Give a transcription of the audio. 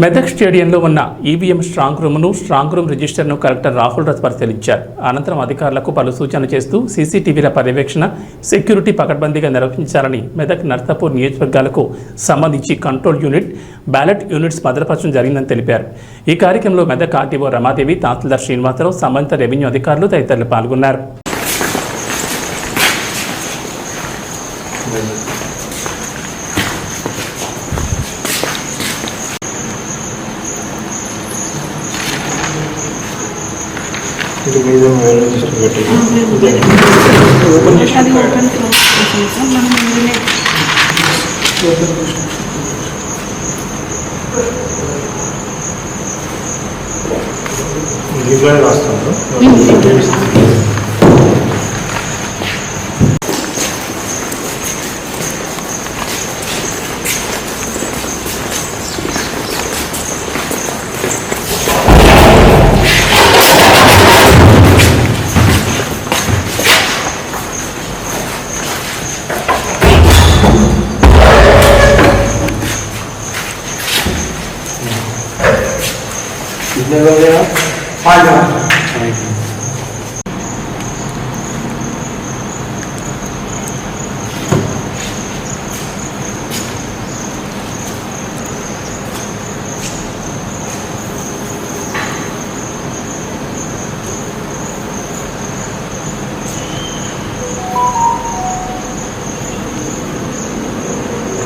మెదక్ స్టేడియంలో ఉన్న EVM strong room రిజిస్టర్ను కలెక్టర్ రాహుల్ రథ్ పరిశీలించారు. అనంతరం అధికారులకు పలు సూచనలు చేస్తూ సీసీటీవీల పర్యవేక్షణ, సెక్యూరిటీ పకడ్బందీగా నిర్వహించాలని మెదక్ నర్సాపూర్ నియోజకవర్గాలకు సంబంధించి కంట్రోల్ యూనిట్, బ్యాలెట్ యూనిట్స్ భద్రపరచడం జరిగిందని తెలిపారు. ఈ కార్యక్రమంలో మెదక్ ఆర్టీఓ రమాదేవి, తహసీల్దార్ శ్రీనివాసరావు, సంబంధిత రెవెన్యూ అధికారులు తదితరులు పాల్గొన్నారు. कितने लोग हैं आप? 5 लोग।